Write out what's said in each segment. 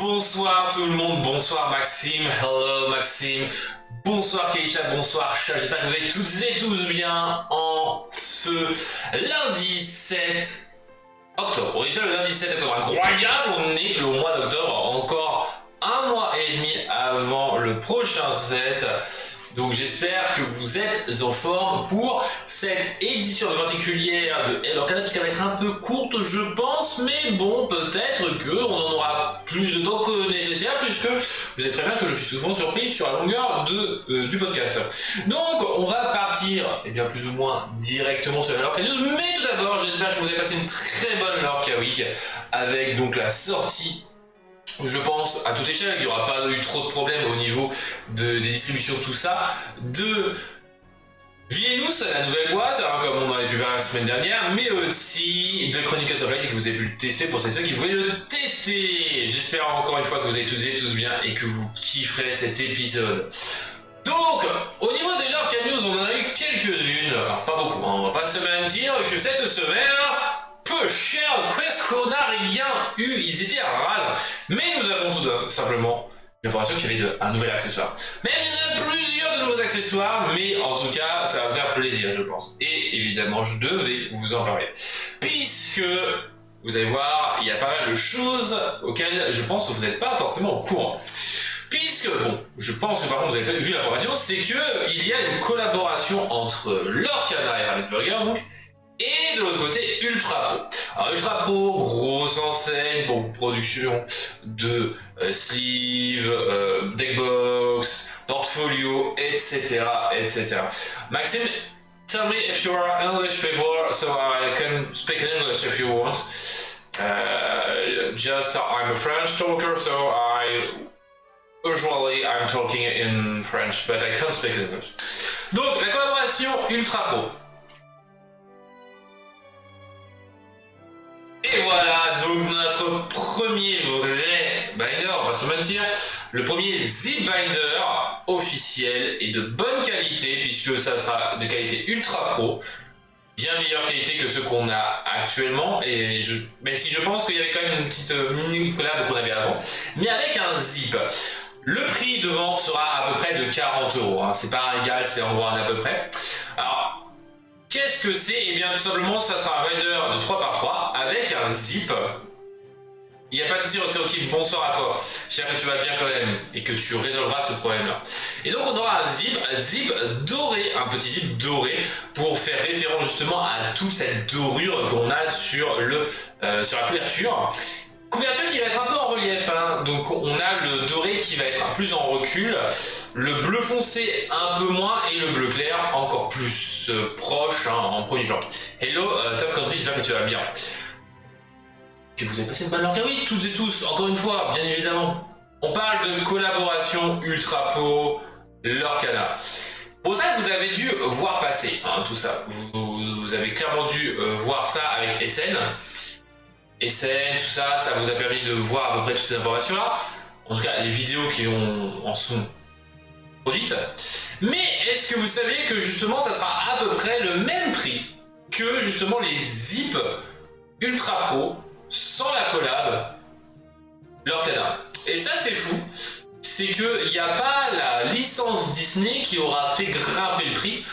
Bonsoir tout le monde, bonsoir Maxime, hello Maxime, bonsoir Keisha, bonsoir Chat, j'espère que vous allez toutes et tous bien en ce lundi 7 octobre. On est déjà le lundi 7 octobre, incroyable, on est le mois d'octobre, encore un mois et demi avant le prochain set. Donc j'espère que vous êtes en forme pour cette édition particulière de Hello Arcana, puisqu'elle va être un peu courte je pense, mais bon, peut-être qu'on en aura plus de temps que nécessaire, puisque vous savez très bien que je suis souvent surpris sur la longueur du podcast. Donc on va partir, et bien plus ou moins directement sur la Lorca News, mais tout d'abord j'espère que vous avez passé une très bonne Lorca Week, avec donc la sortie, je pense, à toute échelle, il n'y aura pas eu trop de problèmes au niveau des distributions, tout ça, de Vienus, la nouvelle boîte, comme on avait pu voir la semaine dernière, mais aussi de Chronicles of Light et que vous avez pu le tester pour ceux qui voulaient le tester. J'espère encore une fois que vous allez toutes et tous bien et que vous kifferez cet épisode. Donc, au niveau des Lorca News, on en a eu quelques-unes, alors pas beaucoup, hein, on va pas se mentir que cette semaine, peu cher, qu'est-ce qu'on n'a rien eu, ils étaient rares. Mais nous avons tout simplement l'information qu'il y avait un nouvel accessoire. Même il y en a plusieurs de nouveaux accessoires, mais en tout cas, ça va me faire plaisir, je pense. Et évidemment, je devais vous en parler. Puisque, vous allez voir, il y a pas mal de choses auxquelles je pense que vous n'êtes pas forcément au courant. Puisque, bon, je pense que par contre vous avez vu l'information, c'est qu'il y a une collaboration entre Lorcana et Rabbit Burger, donc, et de l'autre côté, Ultra Pro. Alors Ultra Pro, grosse enseigne pour production de sleeves, deckbox, portfolio, etc., etc. Maxime, tell me if you are English people, so I can speak in English if you want. Just I'm a French talker, so usually I'm talking in French, but I can't speak English. Donc la collaboration Ultra Pro. Et voilà, donc notre premier vrai binder, on va se mentir, le premier zip binder officiel et de bonne qualité, puisque ça sera de qualité ultra pro, bien meilleure qualité que ceux qu'on a actuellement, et même si je pense qu'il y avait quand même une petite mini collab qu'on avait avant, mais avec un zip. Le prix de vente sera à peu près de 40 €, hein. C'est pas égal, c'est en gros à peu près. Alors, qu'est-ce que c'est? Eh bien tout simplement ça sera un binder de 3x3 avec un zip. Il n'y a pas de souci Roxy, bonsoir à toi. J'espère que tu vas bien quand même et que tu résolveras ce problème là. Et donc on aura un zip doré, un petit zip doré pour faire référence justement à toute cette dorure qu'on a sur la couverture. Couverture qui va être un peu en relief, hein. Donc on a le doré qui va être un plus en recul, le bleu foncé un peu moins et le bleu clair encore plus proche, hein, en premier plan. Hello Tough Country, j'espère que tu vas bien. Que vous avez passé une bonne Lorca Week, toutes et tous, encore une fois, bien évidemment. On parle de collaboration Ultra Pro Lorcana. Pour ça, vous avez dû voir passer, hein, tout ça. Vous avez clairement dû voir ça avec SN. SN, tout ça, ça vous a permis de voir à peu près toutes ces informations-là. En tout cas, les vidéos qui en sont produites. Mais est-ce que vous savez que justement, ça sera à peu près le même prix que justement les zips Ultra Pro sans la collab Lorcana. Et ça, c'est fou. C'est qu'il n'y a pas la licence Disney qui aura fait grimper le prix.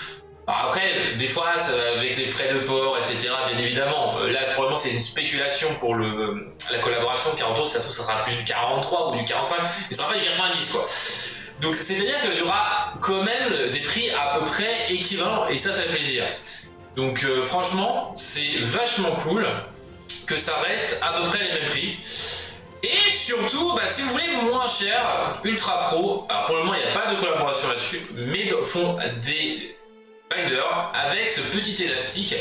Alors après, des fois, avec les frais de port, etc., bien évidemment, là, probablement, c'est une spéculation pour la collaboration. 40 €, ça sera plus du 43 ou du 45, mais ça sera pas du 90, quoi. Donc, c'est-à-dire qu'il y aura quand même des prix à peu près équivalents, et ça fait plaisir. Donc, franchement, c'est vachement cool que ça reste à peu près les mêmes prix. Et surtout, si vous voulez moins cher, Ultra Pro, alors pour le moment, il n'y a pas de collaboration là-dessus, mais font des binder avec ce petit élastique,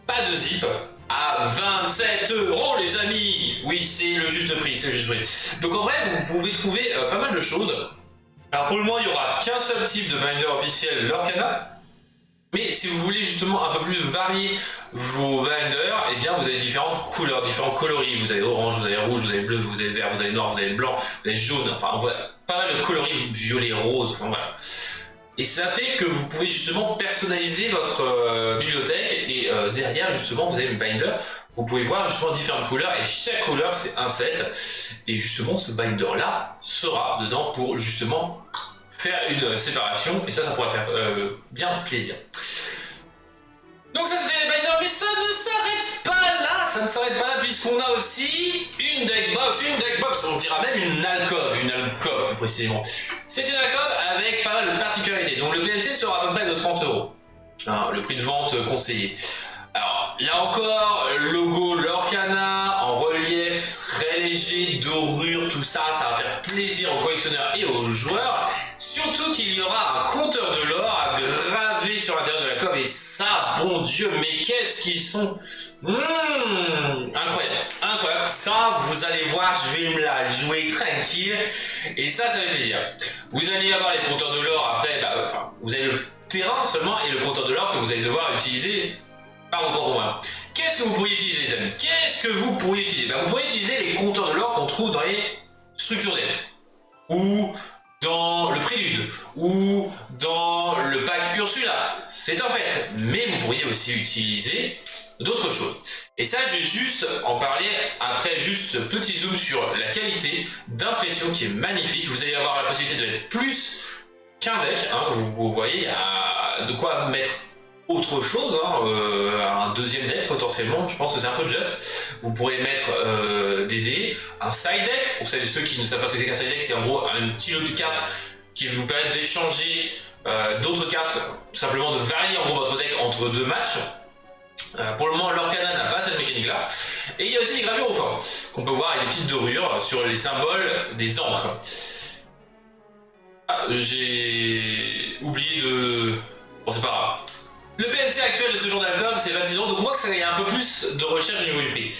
pas de zip, à 27 € les amis. Oui, c'est le juste prix, c'est le juste prix. Donc en vrai, vous pouvez trouver pas mal de choses. Alors pour le moment, il n'y aura qu'un seul type de binder officiel Lorcana. Mais si vous voulez justement un peu plus varier vos binders, eh bien vous avez différentes couleurs, différents coloris. Vous avez orange, vous avez rouge, vous avez bleu, vous avez vert, vous avez noir, vous avez blanc, vous avez jaune, enfin voilà, pas mal de coloris, violet, rose, enfin voilà. Et ça fait que vous pouvez justement personnaliser votre bibliothèque et derrière justement vous avez une binder vous pouvez voir justement différentes couleurs et chaque couleur c'est un set. Et justement ce binder là sera dedans pour justement faire une séparation et ça pourra faire bien plaisir. Donc ça c'était les binders, mais ça ne s'arrête pas là, puisqu'on a aussi une deckbox, on dira même une alcôve plus précisément. C'est une alcôve avec pas mal de particularités, donc le PMC sera à peu près de 30 €, hein, le prix de vente conseillé. Alors là encore, logo Lorcana en relief très léger, dorure, tout ça, ça va faire plaisir aux collectionneurs et aux joueurs. Surtout qu'il y aura un compteur de l'or gravé sur l'intérieur de la cove et ça, bon Dieu, mais qu'est-ce qu'ils sont incroyable, ça vous allez voir, je vais me la jouer tranquille et ça fait plaisir. Vous allez avoir les compteurs de l'or après, vous avez le terrain seulement et le compteur de l'or que vous allez devoir utiliser par vos propres moyens. Qu'est-ce que vous pourriez utiliser les amis? Vous pourriez utiliser les compteurs de l'or qu'on trouve dans les structures d'aide ou dans le prélude ou dans le pack Ursula, c'est un fait, mais vous pourriez aussi utiliser d'autres choses. Et ça, je vais juste en parler après juste ce petit zoom sur la qualité d'impression qui est magnifique. Vous allez avoir la possibilité de mettre plus qu'un deck, hein, vous voyez, il y a de quoi mettre autre chose, un deuxième deck potentiellement, je pense que c'est un peu juste. Vous pourrez mettre des dés, un side deck, pour celles et ceux qui ne savent pas ce que c'est qu'un side deck, c'est en gros un petit lot de cartes qui vous permet d'échanger d'autres cartes, simplement de varier en gros votre deck entre deux matchs. Pour le moment, Lorcana n'a pas cette mécanique là. Et il y a aussi des gravures au fond, qu'on peut voir avec des petites dorures sur les symboles des encres. Ah, j'ai oublié de... Bon, c'est pas grave. Le PMC actuel de ce genre d'alcôve, c'est 26 €, donc on voit qu'il y a un peu plus de recherche au niveau du prix.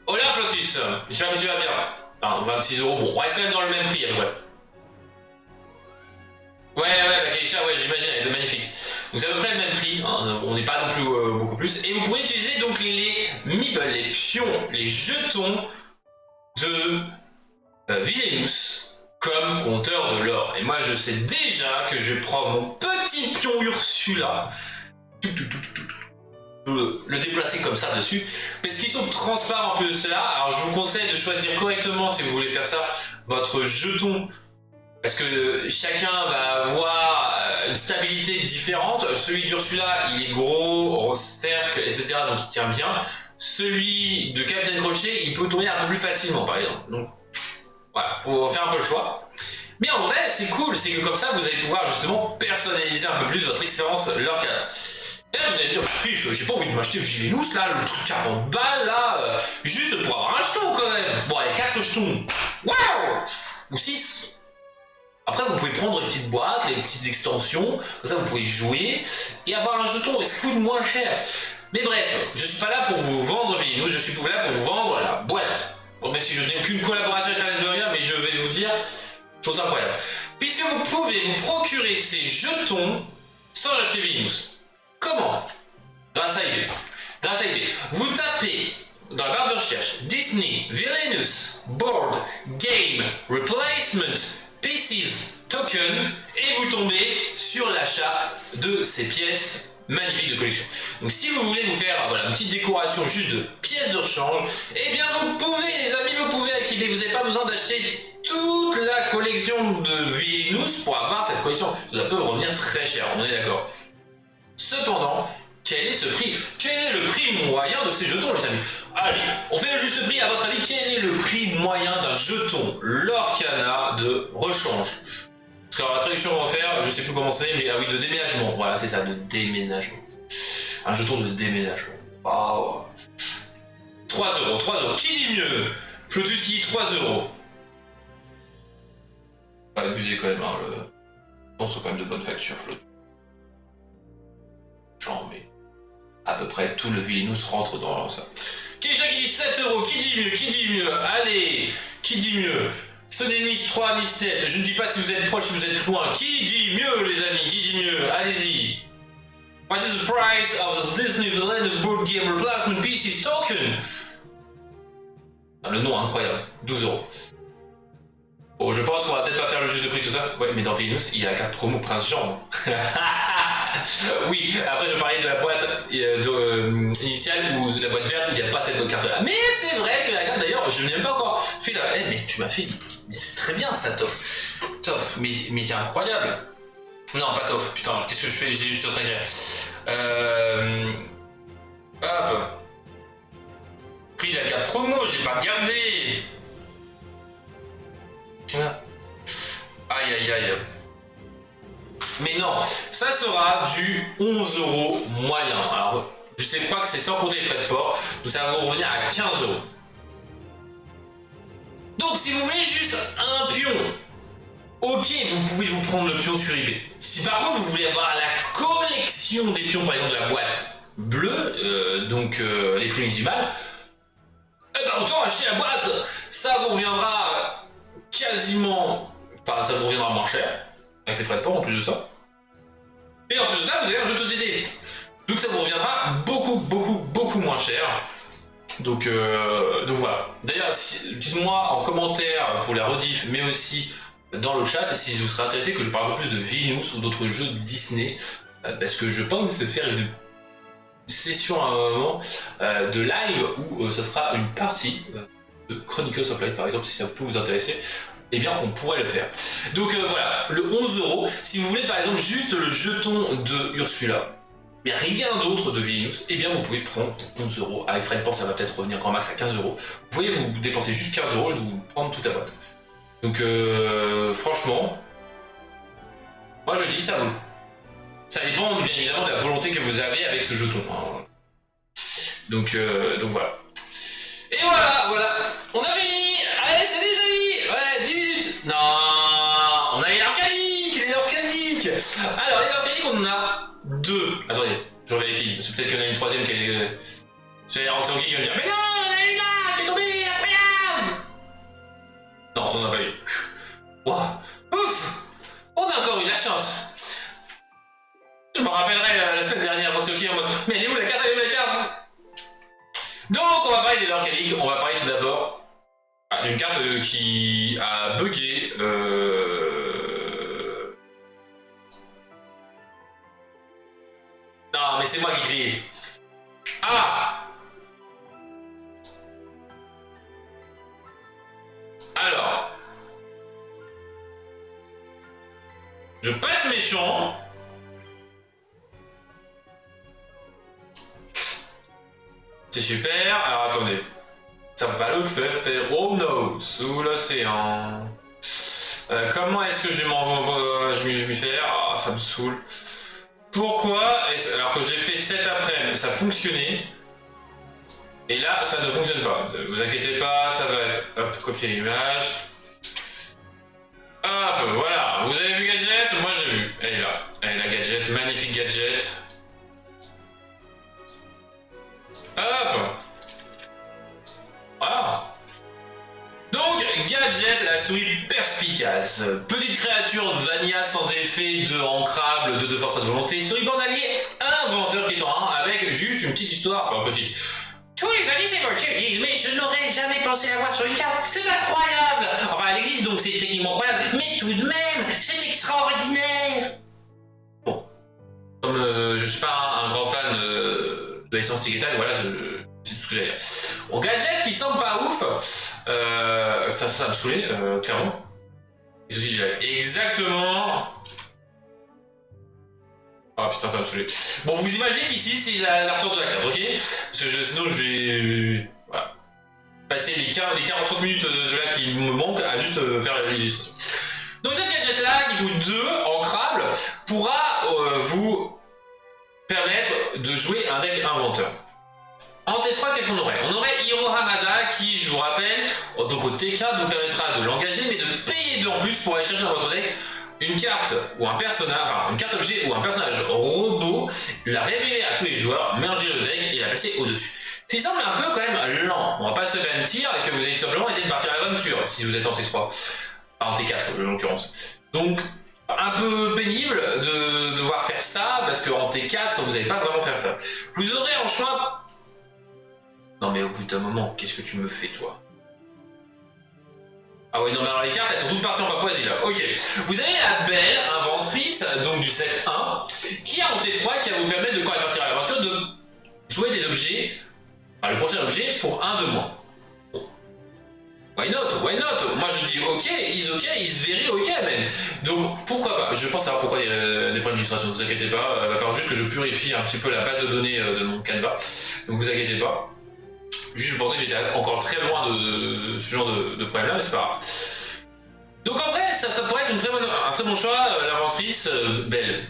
Hola Flotus, j'espère que tu vas bien. Enfin, 26 €, bon, on reste quand même dans le même prix à peu près. Ouais, Keisha, ouais, j'imagine, elle est magnifique. Donc c'est à peu près le même prix, hein, on n'est pas non plus beaucoup plus. Et vous pourrez utiliser donc les meeples, les pions, les jetons de Villainous comme compteur de l'or. Et moi je sais déjà que je vais prendre mon petit pion Ursula, le déplacer comme ça dessus, parce qu'ils sont transparents en plus de cela. Alors je vous conseille de choisir correctement si vous voulez faire ça, votre jeton. Parce que chacun va avoir une stabilité différente. Celui d'Ursula, il est gros, cercle, etc. Donc il tient bien. Celui de Capitaine Crochet, il peut tourner un peu plus facilement, par exemple. Donc voilà, faut faire un peu le choix. Mais en vrai, c'est cool, c'est que comme ça, vous allez pouvoir justement personnaliser un peu plus votre expérience Lorcana. Et là, vous allez dire, j'ai pas envie de m'acheter Villainous, là, le truc 40 balles, là, juste pour avoir un jeton quand même. Bon, allez, 4 jetons. Waouh! Ou 6. Après, vous pouvez prendre une petite boîte, des petites extensions, comme ça vous pouvez jouer et avoir un jeton, et ça coûte moins cher. Mais bref, je suis pas là pour vous vendre Villainous, je suis là pour vous vendre la boîte. Bon, même si je n'ai aucune collaboration avec Alex, mais je vais vous dire, chose incroyable. Puisque vous pouvez vous procurer ces jetons sans acheter Villainous. Comment? Grâce à eBay. Vous tapez dans la barre de recherche Disney, Villainous, Board, Game, Replacement, Pieces, Token, et vous tombez sur l'achat de ces pièces magnifiques de collection. Donc si vous voulez vous faire une petite décoration juste de pièces de rechange, eh bien vous pouvez les amis, vous pouvez avec eBay, vous n'avez pas besoin d'acheter toute la collection de Villainous pour avoir cette collection. Ça peut revenir très cher, on est d'accord. Cependant, quel est ce prix? Quel est le prix moyen de ces jetons, les amis? Allez, on fait le juste prix. À votre avis, quel est le prix moyen d'un jeton Lorcana de rechange? Parce que la traduction qu'on va faire, je sais plus comment c'est, mais ah oui, de déménagement. Voilà, c'est ça, de déménagement. Un jeton de déménagement. Waouh. 3 €. Qui dit mieux? Flotus qui dit 3 €. Pas abuser quand même, hein. Non, c'est quand même de bonne facture, Flotus. Genre, mais à peu près tout le Villainous rentre dans ça. Keisha qui dit 7 €, qui dit mieux? Allez, qui dit mieux? Ce n'est ni 3 ni 7, je ne dis pas si vous êtes proche, si vous êtes loin. Qui dit mieux, les amis? Qui dit mieux? Allez-y. What is the price of the Disney Villainous Board Game Replacement Pieces Token? Le nom incroyable, 12 €. Bon, je pense qu'on va peut-être pas faire le juste de prix tout ça. Ouais, mais dans Villainous, il y a la carte promo Prince Jean. Oui, après je parlais de la boîte initiale ou la boîte verte où il n'y a pas cette carte là. Mais c'est vrai que la carte d'ailleurs, je n'ai même pas encore fait la. Eh, mais tu m'as fait. Mais c'est très bien ça, Toff. Toff, mais t'es incroyable. Non, pas Toff, putain, qu'est-ce que je fais? J'ai eu sur très grave. Hop. Pris la carte promo, j'ai pas regardé. Aïe aïe aïe. Mais non, ça sera du 11€ moyen. Alors, je sais pas que c'est sans compter les frais de port, donc ça va vous revenir à 15€. Donc, si vous voulez juste un pion, ok, vous pouvez vous prendre le pion sur eBay. Si par contre vous voulez avoir la collection des pions, par exemple de la boîte bleue, donc les prémices du mal, eh ben autant acheter la boîte. Ça vous reviendra quasiment, enfin ça vous reviendra moins cher avec les frais de port en plus de ça. Et en plus de ça, vous avez un jeu de société. Donc ça vous reviendra beaucoup moins cher. Donc voilà. D'ailleurs, dites-moi en commentaire pour la rediff, mais aussi dans le chat, si vous serez intéressé que je parle un peu plus de Villainous ou d'autres jeux de Disney, parce que je pense faire une session à un moment de live où ça sera une partie de Chronicles of Light par exemple, si ça peut vous intéresser. Eh bien, on pourrait le faire. Donc voilà, le 11€. Si vous voulez par exemple juste le jeton de Ursula, mais rien d'autre de Villainous, eh bien vous pouvez prendre 11€. Avec frais de port, ça va peut-être revenir grand max à 15€. Vous pouvez vous dépenser juste 15€ et vous prendre toute la boîte. Donc franchement, moi je dis ça vaut. Ça dépend bien évidemment de la volonté que vous avez avec ce jeton. Hein. Donc voilà. Et voilà, on a fini. Allez, salut les amis. Ouais, 10 minutes. Non, on a les organiques. Alors les organiques, on en a 2. Attendez, je vérifie. Parce que peut-être qu'il y en a une troisième qui est... C'est les organiques qui vont dire, mais non, il y en a une là, qui est tombée, incroyable. Non, on n'en a pas eu. Wow. Ouf. On a encore eu de la chance. Je me rappellerai la semaine dernière quand c'est ok en mode, mais elle est où la carte, Donc on va parler des organiques, on va parler tout d'abord d'une carte qui a bugué. Non mais c'est moi qui crie. Ah. Alors. Je peux être méchant. C'est super. Alors attendez. Ça va le faire. Oh no. Sous l'océan. Comment est-ce que je vais m'y faire? Ah, ça me saoule. Pourquoi alors que j'ai fait cet après-midi, ça fonctionnait. Et là, ça ne fonctionne pas. Ne vous inquiétez pas, ça va être... Hop, copier l'image. Hop, voilà. Vous avez vu Gadget? Moi j'ai vu. Elle est là. Elle est la Gadget. Magnifique Gadget. Hop. Voilà. Donc, Gadget, la souris perspicace. Petite créature vanilla sans effet, de ancrable, de force de volonté. Storyboard allié, inventeur qui est en 1 avec juste une petite histoire. Pas petite. Tous les amis, c'est votre mais je n'aurais jamais pensé la voir sur une carte. C'est incroyable. Enfin, elle existe donc c'est techniquement incroyable, mais tout de même, c'est extraordinaire. Bon, comme je suis pas un grand fan de l'essence Tic-Tac, voilà, c'est tout ce que j'ai à dire. Bon, Gadget qui semble pas ouf, ça me saoulait, clairement. Et ceci, exactement. Ah putain, ça va me saouler. Bon, vous imaginez qu'ici, c'est la retour de la carte, ok? Parce que sinon, je vais... Voilà. Passer les 40 minutes de là qui me manquent à juste faire l'illustration. Donc cette gadget-là, qui coûte 2, ancrable, pourra vous permettre de jouer un deck inventeur. En T3, qu'est-ce qu'on aurait? On aurait Hiro Hamada qui, je vous rappelle, donc au T4 vous permettra de l'engager, mais de payer 2 en plus pour aller chercher dans votre deck une carte ou un personnage, enfin une carte objet ou un personnage robot, la révéler à tous les joueurs, mélanger le deck et la placer au-dessus. Ça semble un peu quand même lent, on va pas se mentir et que vous allez tout simplement essayer de partir à l'aventure si vous êtes en T3, enfin en T4 en l'occurrence. Donc un peu pénible de devoir faire ça parce qu'en T4 vous n'allez pas vraiment faire ça. Vous aurez en choix... Non mais au bout d'un moment, qu'est-ce que tu me fais toi? Ah ouais, non, mais alors les cartes, elles sont toutes parties en Papouasie là. Ok. Vous avez la belle inventrice, donc du set 1, qui a en T3 qui va vous permettre de, quand elle partira à l'aventure, de jouer des objets, enfin, le prochain objet, pour un de moins. Why not? Why not? Moi je dis ok, is very ok, man. Donc pourquoi pas? Je pense savoir pourquoi il y a des problèmes d'illustration, ne vous inquiétez pas. Il va falloir juste que je purifie un petit peu la base de données de mon Canva. Donc vous inquiétez pas. Juste je pensais que j'étais encore très loin de ce genre de problème là, mais c'est pas grave. Donc en vrai, ça pourrait être un très bon choix, l'inventrice Belle.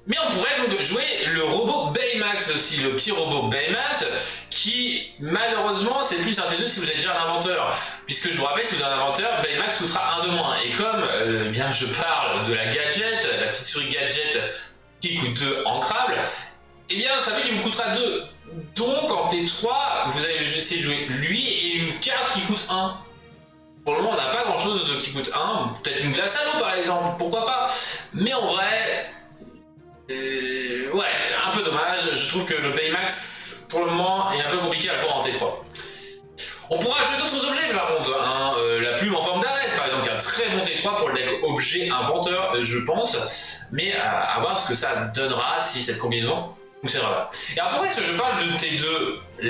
Mais on pourrait donc jouer le robot Baymax aussi, le petit robot Baymax, qui malheureusement c'est plus un T2 si vous êtes déjà un inventeur. Puisque je vous rappelle, si vous êtes un inventeur, Baymax coûtera un de moins. Et comme bien je parle de la gadget, la petite souris gadget qui coûte 2 ancrables, et bien ça fait qu'il vous coûtera 2. Donc en T3, vous allez essayer de jouer lui et une carte qui coûte 1. Pour le moment, on n'a pas grand chose qui coûte 1. Peut-être une glace à l'eau par exemple, pourquoi pas. Mais en vrai. Ouais, un peu dommage. Je trouve que le Baymax, pour le moment, est un peu compliqué à le voir en T3. On pourra jouer d'autres objets par contre. Hein. La plume en forme d'arête, par exemple, qui est un très bon T3 pour le deck objet inventeur, je pense. Mais à voir ce que ça donnera si cette combinaison fonctionnera. Et alors pourquoi est-ce que je parle de T2,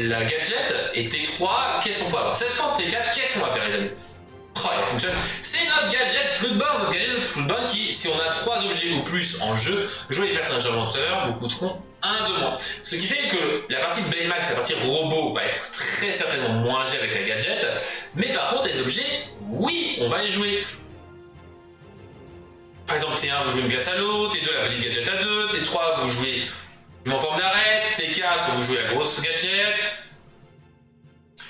la gadget, et T3, qu'est-ce qu'on peut avoir? 16 T4, qu'est-ce qu'on va faire les amis? Oh, il fonctionne. C'est notre gadget Floodbound, notre gadget Floodbound qui, si on a 3 objets ou plus en jeu, jouer les personnages inventeurs vous coûteront 1 de moins. Ce qui fait que la partie Baymax, la partie robot, va être très certainement moins légère avec la gadget, mais par contre, les objets, oui, on va les jouer. Par exemple, T1, vous jouez une glace à l'eau, T2, la petite gadget à 2, T3, vous jouez une en forme d'arête, T4, vous jouez la grosse gadget,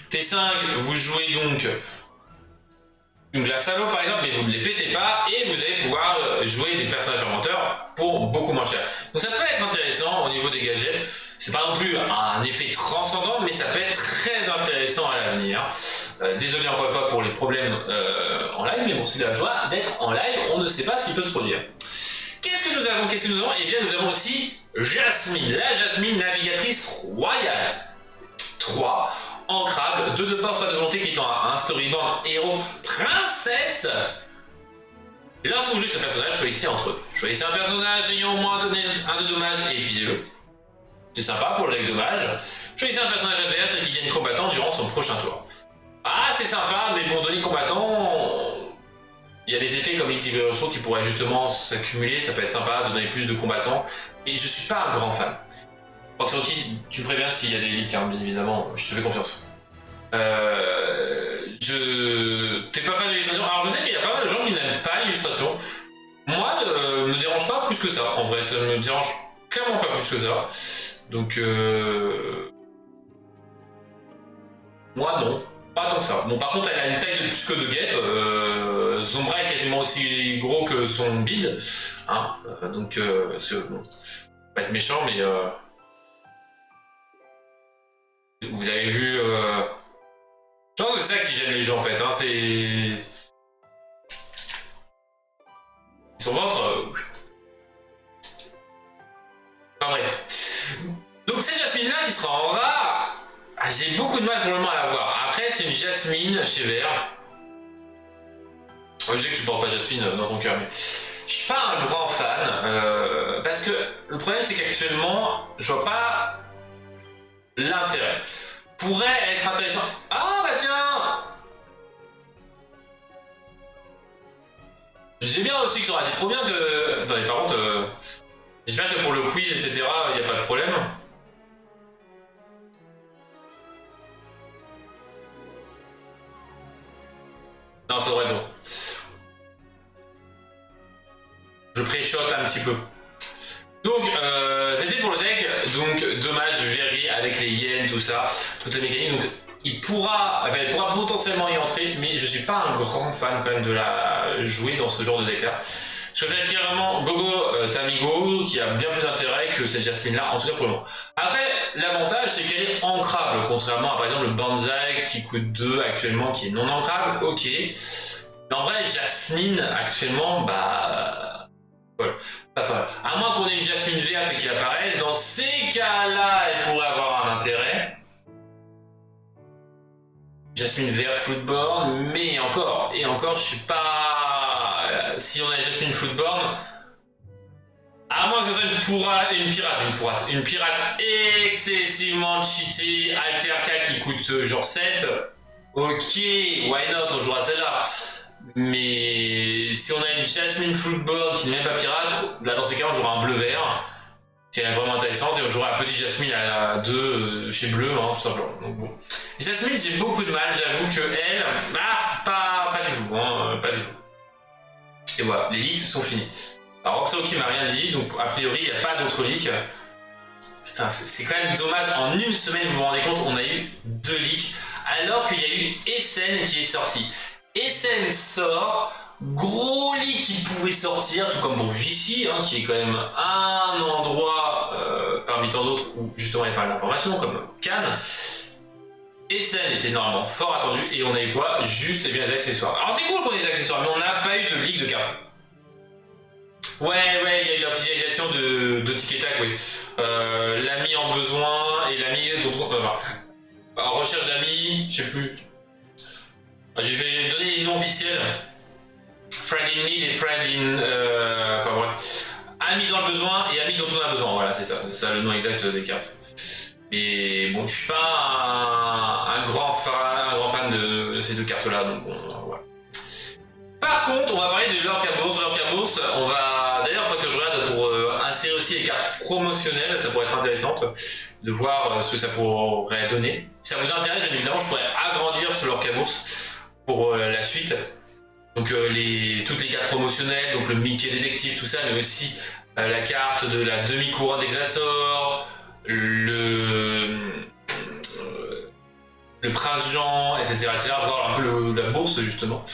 T5, vous jouez donc une glace à l'eau par exemple, mais vous ne les pétez pas et vous allez pouvoir jouer des personnages inventeurs pour beaucoup moins cher. Donc ça peut être intéressant au niveau des gadgets. C'est pas non plus un effet transcendant, mais ça peut être très intéressant à l'avenir. Désolé encore une fois pour les problèmes en live, mais bon, c'est la joie d'être en live, on ne sait pas ce qui peut se produire. Qu'est-ce que nous avons? Eh bien, nous avons aussi Jasmine, la Jasmine navigatrice royale. 3. Ancrable, 2 de force, 3 de volonté qui est un storyboard héros princesse. Lorsque vous jouez ce personnage, choisissez entre eux. Choisissez un personnage ayant au moins donné 1 de dommage et épuisez-le. C'est sympa pour le deck dommage. Choisissez un personnage adverse qui gagne combattant durant son prochain tour. Ah, c'est sympa, mais pour donner combattant, il y a des effets comme l'équilibre ressources qui pourraient justement s'accumuler. Ça peut être sympa de donner plus de combattants. Et je suis pas un grand fan. Tu me préviens s'il y a des leaks, hein, bien évidemment, je te fais confiance. T'es pas fan de l'illustration? Alors je sais qu'il y a pas mal de gens qui n'aiment pas l'illustration. Moi, me dérange pas plus que ça, en vrai, ça me dérange clairement pas plus que ça. Donc moi non, pas tant que ça. Bon par contre elle a une taille de plus que de guêpe, Zombra est quasiment aussi gros que son build, hein, donc bon, pas être méchant mais vous avez vu, je pense que c'est ça qui gêne les gens en fait, hein, c'est... Son ventre... Enfin bref. Donc c'est Jasmine là qui sera en rare. Ah, j'ai beaucoup de mal pour le moment à la voir. Après c'est une Jasmine chez Vert. Je sais que tu portes pas Jasmine dans ton cœur, mais... Je suis pas un grand fan, parce que le problème c'est qu'actuellement, je vois pas l'intérêt. Pourrait être intéressant. Ah bah tiens! J'ai bien aussi que j'aurais dit trop bien que... Non mais par contre, j'espère que pour le quiz, etc., il n'y a pas de problème. Non, ça devrait être bon. Je pré-shot un petit peu. Donc, c'était pour le deck. Donc, dommage, Very avec les yens, tout ça, toutes les mécaniques. Donc, il pourra potentiellement y entrer, mais je suis pas un grand fan quand même de la jouer dans ce genre de deck là. Je préfère clairement Gogo Tamigo qui a bien plus d'intérêt que cette Jasmine là, en tout cas pour le moment. Après, l'avantage c'est qu'elle est ancrable, contrairement à par exemple le Banzai qui coûte 2 actuellement, qui est non ancrable, ok. Mais en vrai, Jasmine actuellement, bah. Voilà. Pas folle. À moins qu'on ait une Jasmine verte qui apparaisse, dans ces cas-là, elle pourrait avoir un intérêt. Jasmine verte Floodborn, mais et encore, je suis pas. Si on a Jasmine Floodborn, à moins que ce soit une pirate excessivement cheatée, Alterka qui coûte genre 7, ok, why not, on jouera celle-là. Mais si on a une Jasmine Floodborn qui n'est même pas pirate, là dans ces cas on jouera un bleu-vert. C'est vraiment intéressante et on jouera un petit Jasmine à 2 chez Bleu, hein, tout simplement. Donc, bon. Jasmine, j'ai beaucoup de mal, j'avoue que elle, c'est pas du tout, hein, pas du tout. Et voilà, les leaks sont finis. Alors Roxoki m'a rien dit, donc a priori il n'y a pas d'autres leaks. Putain, c'est quand même dommage, en une semaine, vous vous rendez compte, on a eu 2 leaks, alors qu'il y a eu Essen qui est sorti. Essen sort. Gros leak qui pouvait sortir, tout comme pour Vichy, hein, qui est quand même un endroit parmi tant d'autres où justement il y a pas d'informations, comme Cannes. Essen était normalement fort attendu et on a eu quoi? Juste et bien des accessoires. Alors c'est cool qu'on ait des accessoires, mais on n'a pas eu de leak de cartes. Ouais, il y a eu l'officialisation de Tic Tac, oui. L'ami en besoin et l'ami dont en recherche d'amis, je sais plus. Je vais donner les noms officiels. Friend in need et friend in. Enfin bref. Amis dans le besoin et amis dont on a besoin. Voilà, c'est ça le nom exact des cartes. Et bon, je suis pas un grand fan de ces 2 cartes-là, donc bon, voilà. Par contre, on va parler de Lord Cabos. Lord Cabos, on va. D'ailleurs, il faut que je regarde pour insérer aussi les cartes promotionnelles, ça pourrait être intéressant de voir ce que ça pourrait donner. Si ça vous intéresse, bien évidemment, je pourrais agrandir ce Lord Cabos pour la suite. Donc toutes les cartes promotionnelles, donc le Mickey détective, tout ça, mais aussi la carte de la demi-couronne d'Exasor, le Prince Jean, etc., voir un peu la bourse justement.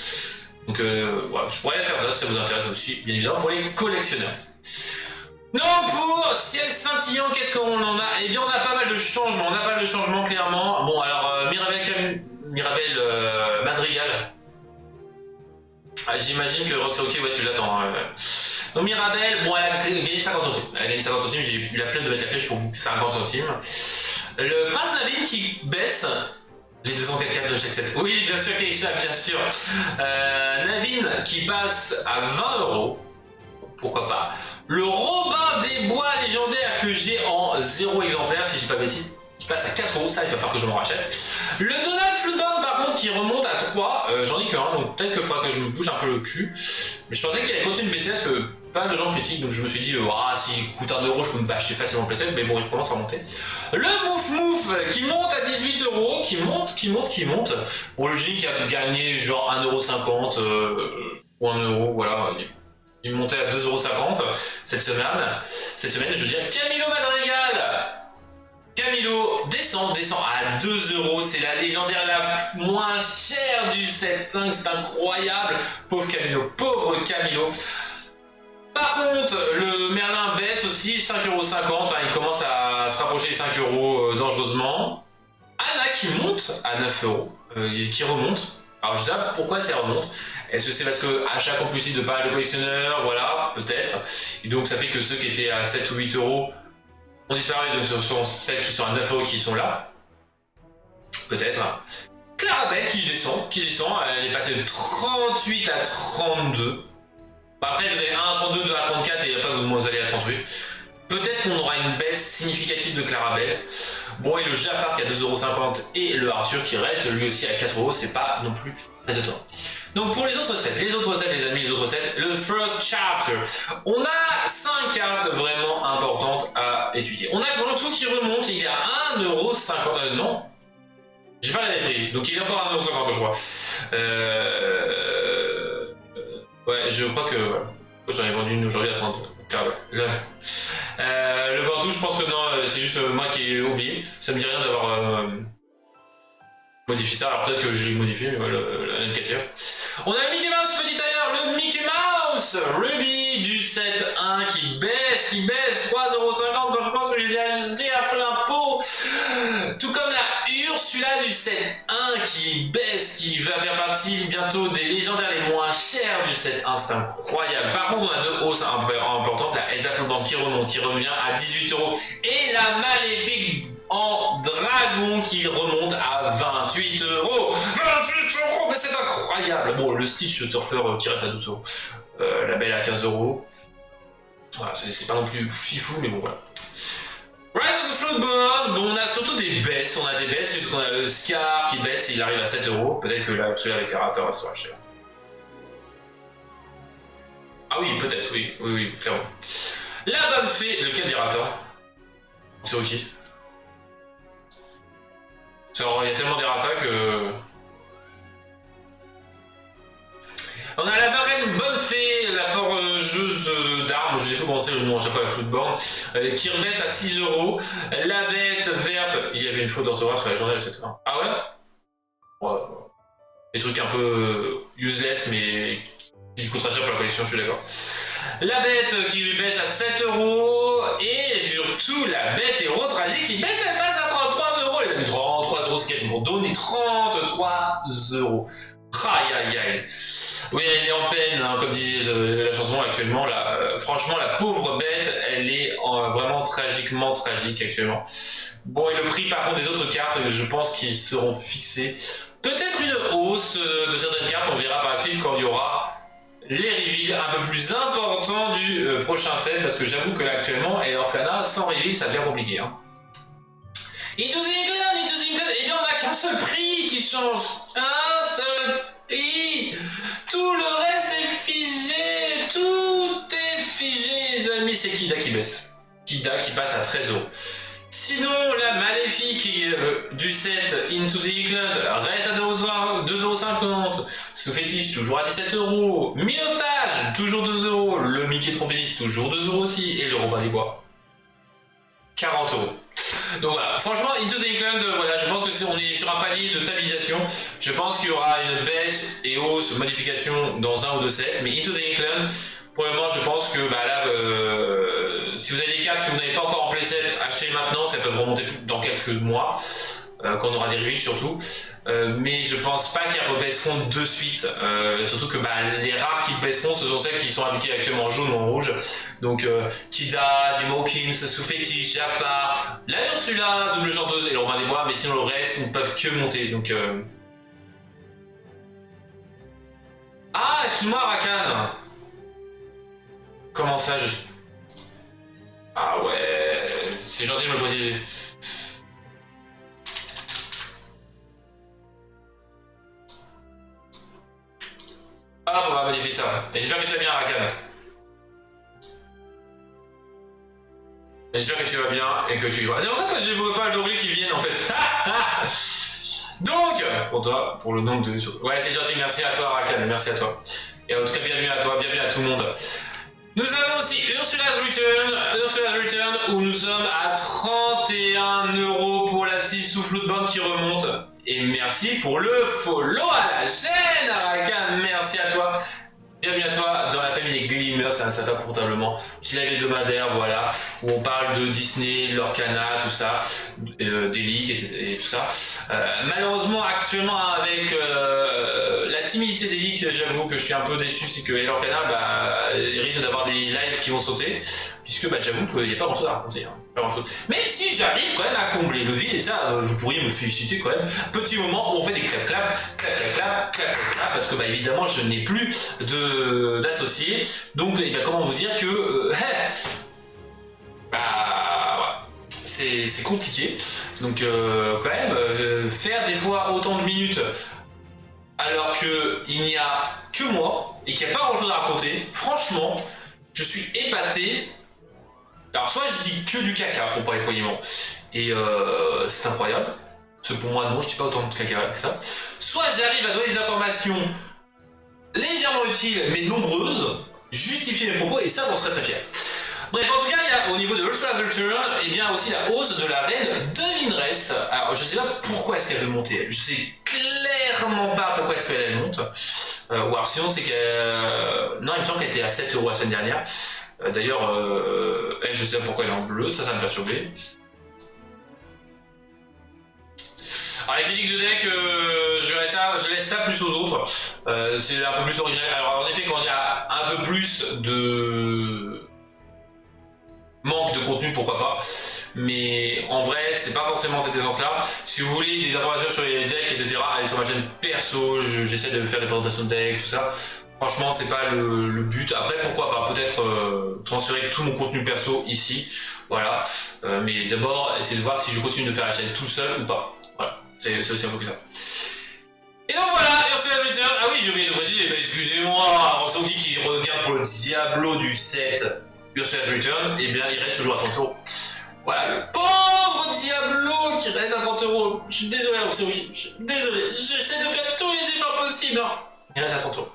Donc voilà, je pourrais faire ça si ça vous intéresse aussi, bien évidemment, pour les collectionneurs. Non, pour Ciel Scintillant, qu'est-ce qu'on en a? Eh bien, on a pas mal de changements, clairement. Bon, alors, Mirabelle Madrigal. J'imagine que Roxoki, ouais, tu l'attends. Donc Mirabelle, bon, elle a gagné 50 centimes. J'ai eu la flemme de mettre la flèche pour 50 centimes. Le Prince Navin qui baisse les 204 de chaque set. Oui, bien sûr, Keisha, bien sûr. Navin qui passe à 20 €. Pourquoi pas. Le Robin des Bois légendaire que j'ai en 0 exemplaire, si je dis pas bêtise, qui passe à 4 €, ça il va falloir que je m'en rachète. Le Donald Floodborn par contre qui remonte à 3, j'en ai que 1, donc peut-être qu'il faudra que je me bouge un peu le cul. Mais je pensais qu'il allait continuer de baisser parce que pas mal de gens critiquent, donc je me suis dit, s'il coûte 1 €, je peux me acheter facilement le playset, mais bon, il recommence à monter. Le Mouf qui monte à 18 €, qui monte. Pour le G qui a gagné genre 1,50 € ou 1 €, voilà. Il montait à 2,50 € cette semaine, je veux dire. Camilo Madrigal. Camilo descend à 2 €, c'est la légendaire la moins chère du 7-5, c'est incroyable. Pauvre Camilo. Par contre, le Merlin baisse aussi, 5,50 €, il commence à se rapprocher des 5 € dangereusement. Anna qui monte à 9 €, qui remonte. Alors je sais pas pourquoi ça remonte. Est-ce que c'est parce que achat compulsif de pas mal de collectionneurs, voilà, peut-être. Et donc ça fait que ceux qui étaient à 7 ou 8 € ont disparu, donc ce sont celles qui sont à 9 € qui sont là. Peut-être. Clarabelle qui descend, elle est passée de 38 à 32. Après vous avez 1 à 32, 2 à 34 et après vous allez à 38. Peut-être qu'on aura une baisse significative de Clarabelle. Bon, et le Jafar qui a 2,50 € et le Arthur qui reste lui aussi à 4 €, c'est pas non plus très étonnant. Donc pour les autres sets, les amis, le First Chapter, on a 5 cartes vraiment importantes à étudier. On a Grantou qui remonte, il est à 1,50 €, non, j'ai pas regardé les prix, donc il est encore à 1,50 € je crois. Ouais, je crois que j'en ai vendu une aujourd'hui à 30 €. Le Grantou, je pense que non, c'est juste moi qui ai oublié, ça me dit rien d'avoir modifié ça, alors peut-être que je l'ai modifié, mais la N4. On a Mickey Mouse petit tailleur, le Mickey Mouse Ruby du 7-1 qui baisse 3,50 € quand je pense que je les ai achetés à plein pot. Tout comme la Ursula du 7-1 qui baisse, qui va faire partie bientôt des légendaires les moins chers du 7-1, c'est incroyable. Par contre, on a 2 hausses importantes, la Elsa Floodborn qui remonte, qui revient à 18 €, et la maléfique en dragon qui remonte à 28 euros. 28 euros, mais c'est incroyable. Bon, le Stitch Surfer qui reste à 12 euros. La belle à 15 euros. Voilà, c'est pas non plus fifou, mais bon, voilà. Rise of the Floodborn, bon, on a surtout des baisses. On a des baisses, puisqu'on a le Scar qui baisse, il arrive à 7 euros. Peut-être que là, celui avec les rateurs sera cher. Ah oui, peut-être, oui, clairement. La bonne fée, lequel des rateurs? C'est ok. Il y a tellement d'errata que... On a la marraine bonne fée, la forgeuse d'armes, je sais pas comment c'est le nom à chaque fois la Floodborn, qui rebaisse à 6 euros. La bête verte, il y avait une faute d'orthographe sur la journée, etc. Ah ouais? Ouais. Des trucs un peu useless, mais qui coûtera cher pour la collection, je suis d'accord. La bête qui lui baisse à 7 euros. Et surtout la bête héros tragique qui baisse, elle passe à 33 euros. Les amis, 33 euros, c'est quasiment donné 33 euros. Aïe aïe aïe. Oui, elle est en peine, hein, comme disait la chanson actuellement. Là, franchement, la pauvre bête, elle est vraiment tragiquement tragique actuellement. Bon, et le prix par contre des autres cartes, je pense qu'ils seront fixés. Peut-être une hausse de certaines cartes, on verra par la suite quand il y aura les reveals un peu plus importants du prochain set, parce que j'avoue que là actuellement, et Lorcana sans reveal, ça devient compliqué. Hein. Into the England, et il n'y en a qu'un seul prix qui change. Un seul prix. Tout le reste est figé. Tout est figé, les amis. C'est Kida qui baisse. Kida qui passe à 13 euros. Sinon, la maléfique du set Into the England reste à 2,50€. Ce fétiche, toujours à 17 euros. Minotage, toujours 2 euros. Le Mickey trompettiste, toujours 2 euros aussi. Et le Robin des Bois, 40 euros. Donc voilà, franchement, Into the England, voilà, je pense que on est sur un palier de stabilisation. Je pense qu'il y aura une baisse et hausse, modification dans un ou deux sets. Mais Into the England, pour le moment, je pense que bah, là, si vous avez des cartes que vous n'avez pas encore en playset, achetez maintenant, ça peut remonter dans quelques mois, quand on aura des reveals surtout. Mais je pense pas qu'elles rebaisseront de suite, surtout que bah, les rares qui baisseront, ce sont celles qui sont indiquées actuellement en jaune ou en rouge. Donc Kida, Jim Hawkins, Sous-Fétiche, Jafar, la Ursula, double chanteuse et le Robin des Bois, mais sinon le reste ils ne peuvent que monter. Donc ah, excuse-moi Rakan. Comment ça je... Ah ouais, c'est gentil de me le préciser. Hop, on va modifier ça. Et j'espère que tu vas bien, Rakan. J'espère que tu vas bien et que tu y vas. C'est pour ça que je ne vois pas le doublé qui viennent en fait. Donc, pour toi, pour le nombre de... Ouais, c'est gentil, merci à toi, Rakan, merci à toi. Et en tout cas, bienvenue à toi, bienvenue à tout le monde. Nous avons aussi Ursula's Return, où nous sommes à 31 € pour la 6 sous Floodborn qui remonte. Et merci pour le follow à la chaîne, Rakan, merci à toi. Bienvenue à toi dans la famille des Glimmers, c'est un sata confortablement. Petit live hebdomadaire, voilà, où on parle de Disney, Lorcana, tout ça, des leaks et tout ça. Malheureusement, actuellement, avec la timidité des leaks, j'avoue que je suis un peu déçu, c'est que Lorcana, bah, il risque d'avoir des lives qui vont sauter, puisque bah, j'avoue qu'il n'y a pas grand chose à raconter. Hein. Pas grand chose. Mais si j'arrive quand même à combler le vide, et ça, vous pourriez me féliciter quand même, petit moment où on fait des clap, parce que bah, évidemment, je n'ai plus d'associés, donc eh bien, comment vous dire que bah, c'est compliqué, donc quand même faire des fois autant de minutes alors qu'il n'y a que moi et qu'il n'y a pas grand chose à raconter, franchement je suis épaté. Alors soit je dis que du caca pour parler poliment et c'est incroyable, parce que pour moi non, je dis pas autant de caca que ça, soit j'arrive à donner des informations légèrement utiles mais nombreuses, justifier mes propos, et ça j'en serais très fier. Bref, en tout cas, il y a au niveau de Ursula's Return, et bien aussi la hausse de la reine Devineresse. Alors je sais pas pourquoi est-ce qu'elle veut monter, je sais clairement pas pourquoi est-ce qu'elle monte, ou alors sinon c'est qu'elle... non, il me semble qu'elle était à 7 € la semaine dernière. D'ailleurs, elle, je sais pas pourquoi elle est en bleu, ça me perturbait. Alors les critiques de deck, je laisse ça plus aux autres. C'est un peu plus original. Alors en effet, quand il y a un peu plus de manque de contenu, pourquoi pas. mais en vrai, c'est pas forcément cette essence-là. Si vous voulez des informations sur les decks, etc., allez sur ma chaîne perso, j'essaie de faire des présentations de decks, tout ça. Franchement, c'est pas le but. Après, pourquoi pas, peut-être transférer tout mon contenu perso ici, voilà. Mais d'abord, essayer de voir si je continue de faire la chaîne tout seul ou pas. Voilà, c'est aussi un peu que ça. Et donc voilà, merci à Twitter. Ah oui, j'ai oublié de préciser, excusez-moi, Roxanti qui regarde pour le Diablo du 7 Ursula's Return, et bien il reste toujours à 30 euros. Voilà, le pauvre Diablo qui reste à 30 euros. Je suis désolé, Roxanti, je suis désolé, j'essaie de faire tous les efforts possibles. Il reste à 30 euros.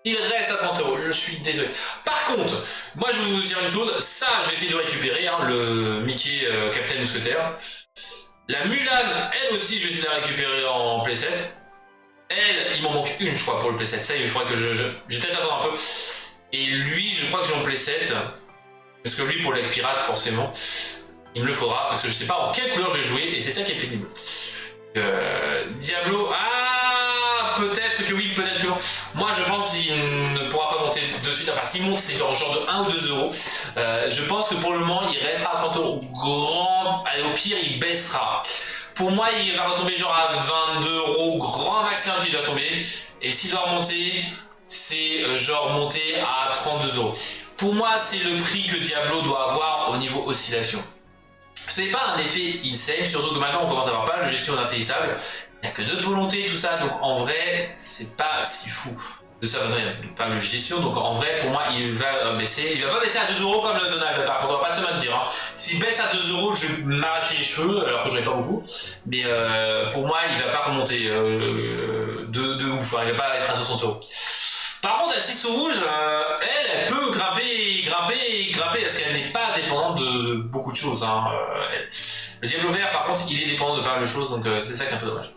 Il reste à 30 euros, je suis désolé. Par contre, moi je vais vous dire une chose, ça je vais essayer de récupérer, hein, le Mickey Captain Mousquetaire. La Mulan, elle aussi je vais essayer de la récupérer en playset. Elle, il m'en manque une, je crois, pour le playset. Ça, il faudrait que je vais peut-être attendre un peu. Et lui, je crois que j'ai mon playset. Parce que lui, pour l'aigle pirate, forcément, il me le faudra. Parce que je sais pas en quelle couleur je vais jouer. Et c'est ça qui est pénible. Diablo. Ah, peut-être que oui, peut-être que non. Moi, je pense qu'il ne pourra pas monter de suite. Enfin, s'il monte, c'est en genre de 1 ou 2 euros. Je pense que pour le moment, il restera à 30 euros. Grand. Allez, au pire, il baissera. Pour moi, il va retomber genre à 22 euros, grand maximum qu'il doit tomber. Et s'il doit remonter, c'est genre monter à 32 euros. Pour moi, c'est le prix que Diablo doit avoir au niveau oscillation. Ce n'est pas un effet insane, surtout que maintenant on commence à avoir pas mal de gestion d'insaisissable. Il n'y a que d'autres volontés, tout ça, donc en vrai, c'est pas si fou. De ça, il n'y a pas de gestion, donc en vrai, pour moi, il va baisser. Il va pas baisser à 2 euros comme le Donald, par contre, on va pas se mentir. Hein. S'il baisse à 2 euros, je vais m'arracher les cheveux, alors que j'en ai pas beaucoup. Mais pour moi, il va pas remonter de ouf, hein, il va pas être à 60 euros. Par contre, la 6 rouge, elle peut grimper, parce qu'elle n'est pas dépendante de beaucoup de choses. Hein. Le Diablo vert, par contre, il est dépendant de pas mal de choses, donc c'est ça qui est un peu dommage.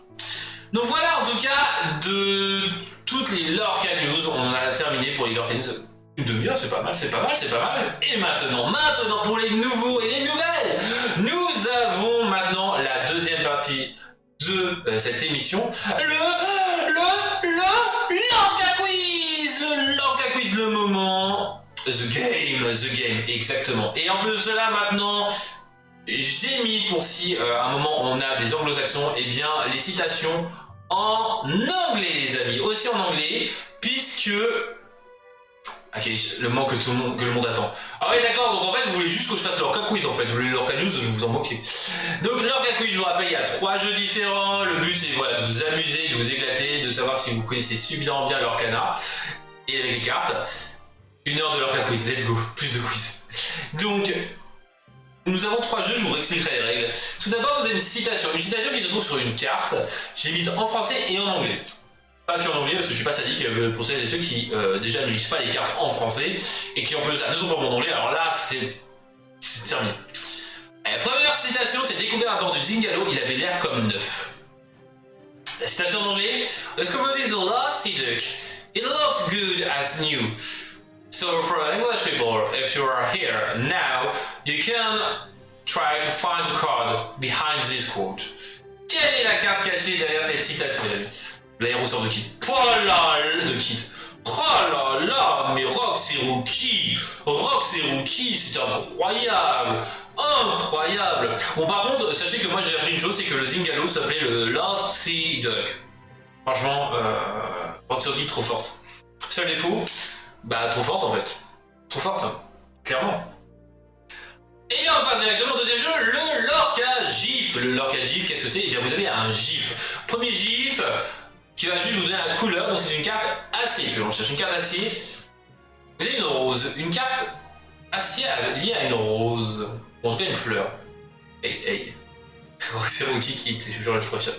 Donc voilà, en tout cas, de toutes les Lorca News, on a terminé pour les Lorca News. Une demi-heure, c'est pas mal, c'est pas mal, c'est pas mal. Et maintenant pour les nouveaux et les nouvelles, nous avons maintenant la deuxième partie de cette émission, le Lorca Quiz, le Lorca Quiz, le moment, the game, exactement. Et en plus de cela, maintenant, j'ai mis pour si à un moment on a des anglo-saxons, et bien les citations en anglais, les amis, aussi en anglais, puisque ok, le moment que le monde attend. Ah ouais, d'accord, donc en fait vous voulez juste que je fasse le Lorca Quiz, en fait, vous voulez le Lorca News, je vous en moquez. Donc le Lorca Quiz, je vous rappelle, il y a 3 jeux différents, le but c'est voilà, de vous amuser, de vous éclater, de savoir si vous connaissez suffisamment bien l'Orcana, et avec les cartes. 1 heure de Lorca Quiz, let's go, plus de quiz. Donc, nous avons 3 jeux, je vous expliquerai les règles. Tout d'abord, vous avez une citation qui se trouve sur une carte. Je l'ai mise en français et en anglais. Pas que en anglais, parce que je suis pas sadique pour celles et ceux qui déjà ne lisent pas les cartes en français et qui en plus de ça ne sont pas bons en anglais. Alors là, c'est terminé. La première citation, c'est découvert à bord du Zingalo, il avait l'air comme neuf. La citation en anglais, discovered the last sea duck. It looked good as new. So for English people, if you are here now, you can try to find the card behind this quote. Quelle est la carte cachée derrière cette citation, les amis? Le héros sort de Kit. Oh là là, de Kit. Oh là là, mais Rox et Rookie, c'est incroyable. Incroyable. Bon, par contre, sachez que moi j'ai appris une chose, c'est que le Zingalo s'appelait le Last Sea Duck. Franchement, Rox et Rookie, trop forte. Seul défaut, bah trop forte en fait. Trop forte, hein. Clairement. Et bien on passe directement au deuxième jeu, le Lorca GIF. Le Lorca GIF, qu'est-ce que c'est? Et bien vous avez un GIF. Premier GIF qui va juste vous donner la couleur, donc c'est une carte acier que l'on cherche. Une carte acier. Vous avez une rose. Une carte acier liée à une rose. Ou en tout cas une fleur. Hey. C'est Rocky qui est toujours le trop chat.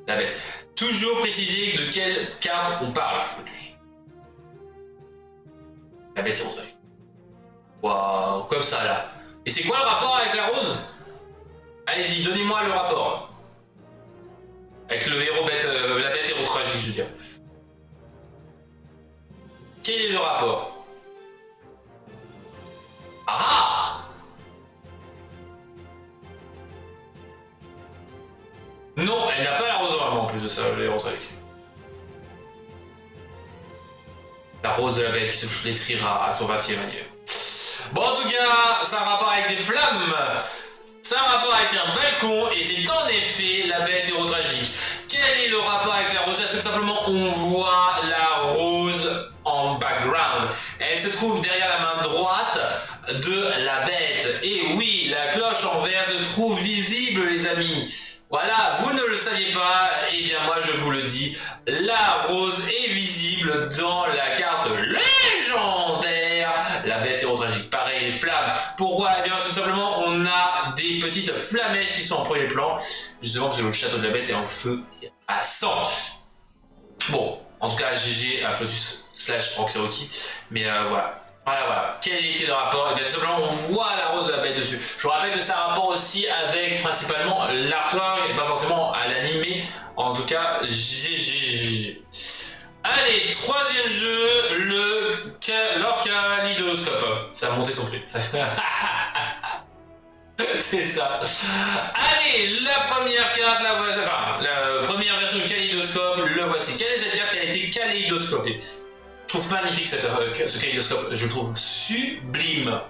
La bête. Toujours préciser de quelle carte on parle. La bête, c'est rose. Waouh, comme ça là. Et c'est quoi le rapport avec la rose? Allez-y, donnez-moi le rapport. Avec le héros bête, la bête héros tragique, je veux dire. Quel est le rapport? Ah! Non, elle n'a pas la rose vraiment en plus de ça, le héros tragique. La rose de la bête qui se flétrira à son 20e anniversaire. Bon, en tout cas, ça a un rapport avec des flammes. Ça a un rapport avec un balcon et c'est en effet la bête hérotragique. Quel est le rapport avec la rose? Parce que simplement on voit la rose en background. Elle se trouve derrière la main droite de la bête. Et oui, la cloche en verre se trouve visible les amis. Voilà, vous ne le saviez pas, et bien moi je vous le dis, la rose est visible dans la carte légendaire, la bête hérotragique. Pareil, les flammes. Pourquoi? Eh bien tout simplement on a des petites flamèches qui sont en premier plan, justement parce que le château de la bête est en feu à 100. Bon, en tout cas GG à Flotus / Roxeroki, mais voilà. Voilà. Quel était le rapport? Et bien tout simplement, on voit la rose de la bête dessus. Je vous rappelle que ça a un rapport aussi avec principalement l'artwork et pas forcément à l'animé. En tout cas, GG. Allez, troisième jeu, l'orcalidoscope. Ça a monté son prix. C'est ça. Allez, la première carte, la première version du kaléidoscope, le voici. Quelle est cette carte qui a été kaléidoscopée? Je trouve magnifique ce kaléidoscope, je le trouve sublime.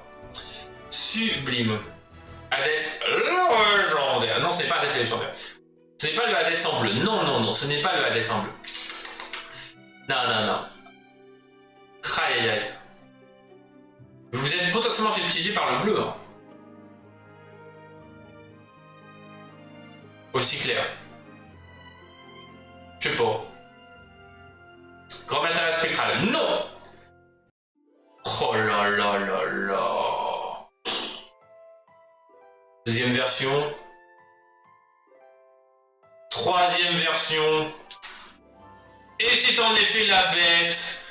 Hadès légendaire. Non, ce n'est pas Hadès légendaire. Ce n'est pas le Hadès en bleu. Non, ce n'est pas le Hadès en bleu. Non. Aïe. Vous êtes potentiellement fait piéger par le bleu. Hein. Aussi clair. Je sais pas. Grand matériel spectral. Non. Oh là. Deuxième version. Troisième version. Et c'est en effet la bête.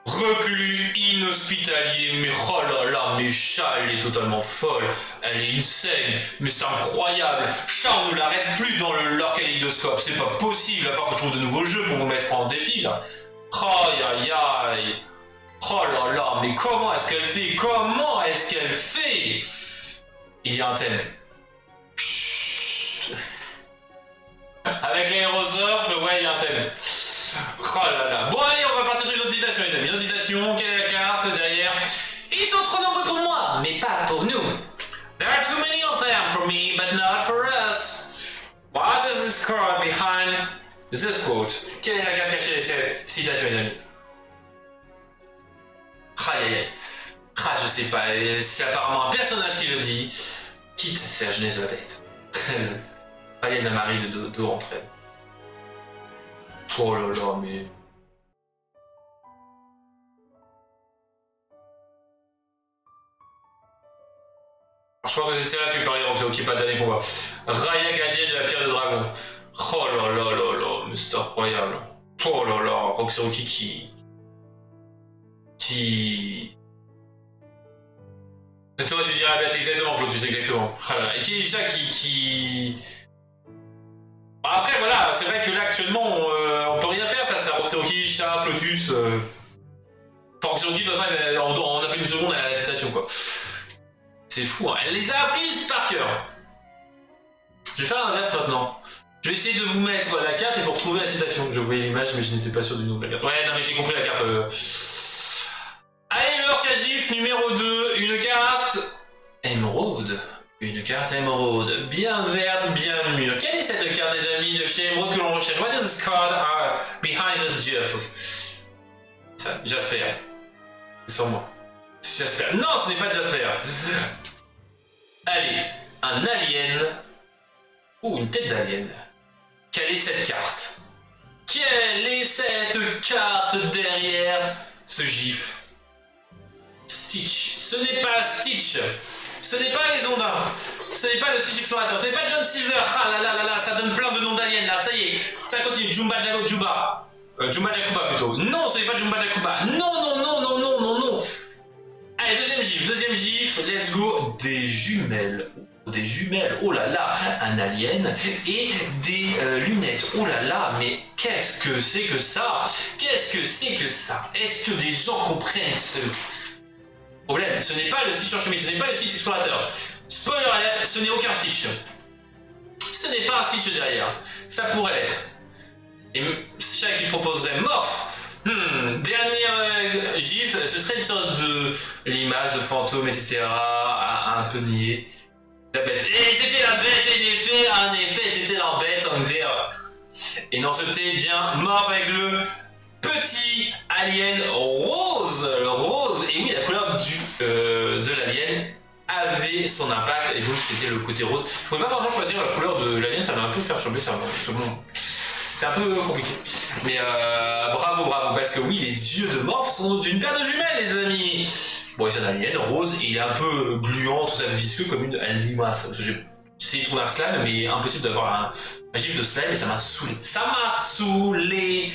Reclus, inhospitalier, mais oh là, mais chat, elle est totalement folle, elle est insane, mais c'est incroyable, chat, on ne l'arrête plus dans leur kaléidoscope, c'est pas possible, il va falloir que je trouve de nouveaux jeux pour vous mettre en défi, là. Aïe, oh là, mais comment est-ce qu'elle fait? Il y a un thème. Chut. Avec l'aérosurf, ouais, il y a un thème. Oh là. Bon allez, on va partir sur une autre citation les amis. Une autre citation, quelle est la carte derrière? Ils sont trop nombreux pour moi, mais pas pour nous. There are too many of them for me, but not for us. What is this card behind this quote? Quelle est la carte cachée de cette citation les amis? Aïe. Je sais pas, c'est apparemment un personnage qui le dit. Quitte sa jeunesse de la bête. Païenne à Marie de dos entre elles. Oh là, mais... Je pense que c'est celle-là que tu parlais, Roxeroki, pas de dernier combat. Raya Gadiel de la pierre de dragon. Oh là, mais c'est incroyable. Oh là, Roxeroki qui... Toi, tu dirais la bête exactement, Flotus, exactement. Et qui est déjà qui... Après voilà, c'est vrai que là actuellement on peut rien faire face à Roxeroki, Chat, Flotus. Roxeroki de toute façon on a plus une seconde à la citation quoi. C'est fou, hein. Elle les a apprises par cœur. Je vais faire l'inverse maintenant. Je vais essayer de vous mettre la carte et il faut retrouver la citation. Je voyais l'image mais je n'étais pas sûr du nom de la carte. Ouais non mais j'ai compris la carte. Allez l'orcagif numéro 2, une carte émeraude. Une carte émeraude, bien verte, bien mûre. Quelle est cette carte, les amis, de chez Émeraude que l'on recherche? What is this card behind this Jasper? Jasper. C'est sur moi. Jasper. Non, ce n'est pas Jasper. Allez, un alien. Ou une tête d'alien. Quelle est cette carte? Quelle est cette carte derrière ce gif? Stitch. Ce n'est pas Stitch. Ce n'est pas les Ondins, ce n'est pas le Stitch Explorator, ce n'est pas John Silver. Ah là, ça donne plein de noms d'aliens là, ça y est, ça continue. Jumba Jakuba plutôt. Non, ce n'est pas Jumba Jakuba. Non. Allez, deuxième gif, let's go. Des jumelles, oh là là, un alien et des lunettes. Oh là là, mais qu'est-ce que c'est que ça? Est-ce que des gens comprennent ce problème? Ce n'est pas le Stitch en chemise, ce n'est pas le Stitch Explorateur. Spoiler alert, ce n'est aucun Stitch. Ce n'est pas un Stitch derrière. Ça pourrait l'être. Et chaque qui proposerait Morph. Dernière gif, ce serait une sorte de limace, de fantôme, etc. à un peu nier. La bête. Et c'était la bête, en effet, c'était la bête en vert. Et non, c'était bien mort avec le petit alien rose. Le rose, et oui, la couleur de l'alien avait son impact, et donc c'était le côté rose. Je pouvais pas vraiment choisir la couleur de l'alien, ça m'a un peu perturbé, ça. C'était un peu compliqué. Mais bravo, parce que oui, les yeux de Morph sont une paire de jumelles, les amis. Bon, c'est un alien rose, et il est un peu gluant, tout ça, visqueux comme une limace. J'ai essayé de trouver un slime, mais impossible d'avoir un gif de slime, et ça m'a saoulé. Ça m'a saoulé,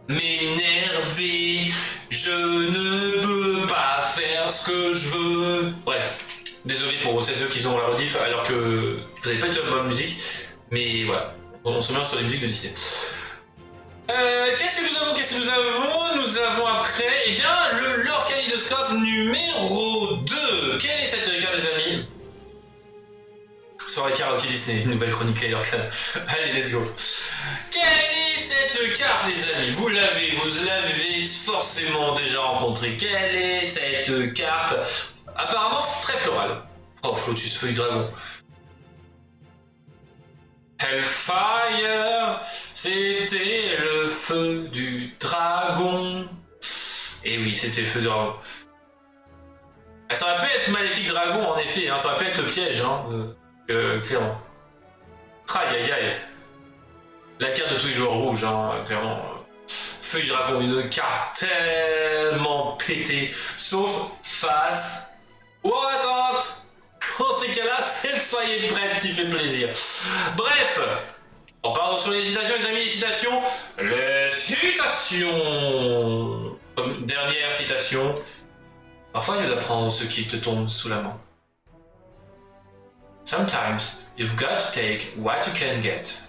m'énerver, je ne peux pas faire ce que je veux. Bref, désolé pour ceux qui ont la rediff, alors que vous n'avez pas de bonne musique, mais voilà, on se met sur les musiques de Disney. Qu'est-ce que nous avons Nous avons après, eh bien, le Lore Kaléidoscope numéro 2. Quelle est cette carte, les amis? Soirée karaoké Disney, une nouvelle chronique Lore. Allez, let's go. Quelle est cette carte, les amis? Vous l'avez forcément déjà rencontrée. Quelle est cette carte? Apparemment très florale. Oh, Flotus, feuille dragon. Hellfire, c'était le feu du dragon. Et oui, c'était le feu du dragon. Ça aurait pu être Maléfique Dragon, en effet, hein, ça aurait pu être le piège, hein, clairement. Aïe aïe aïe. La carte de tous les joueurs rouges, hein, clairement. Feu du dragon, une carte tellement pétée, sauf face aux attentes. Dans ces cas-là, c'est le soyez prête qui fait plaisir. Bref, on part sur les citations, les amis, les citations. Les citations. Comme dernière citation. Parfois, il apprendre ce qui te tombe sous la main. Sometimes, you've got to take what you can get.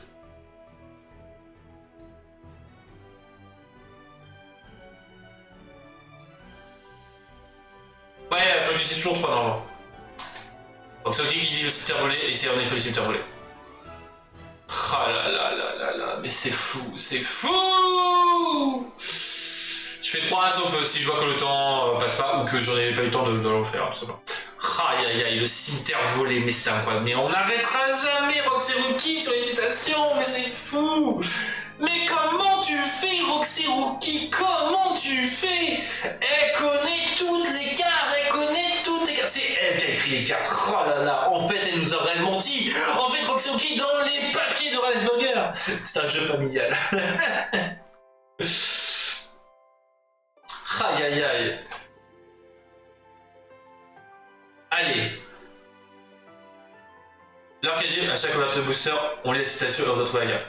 Ouais, faut que je dise toujours 3 normalement. Donc c'est qui dit le cimetière volé, et c'est en effet le cimetière volé. Ah là là là là là, mais c'est fou, c'est fou. Je fais 3 sauf si je vois que le temps passe pas ou que j'en ai pas eu le temps de le faire, tout simplement. Aïe aïe aïe, le cimetière volé, mais c'est incroyable. Mais on n'arrêtera jamais Roxy Rookie sur les citations, mais c'est fou. Mais comment tu fais, Roxy Rookie? Comment tu fais? Elle connaît toutes les cartes, elle connaît toutes les cartes. C'est elle qui a écrit les cartes. Oh là là, en fait, elle nous a vraiment menti. En fait, Roxy Rookie, dans les papiers de Ravensburger, c'est un jeu familial. Aïe aïe aïe. Allez. L'RKG, à chaque ouverture de booster, on lit la citation et on doit trouver la carte.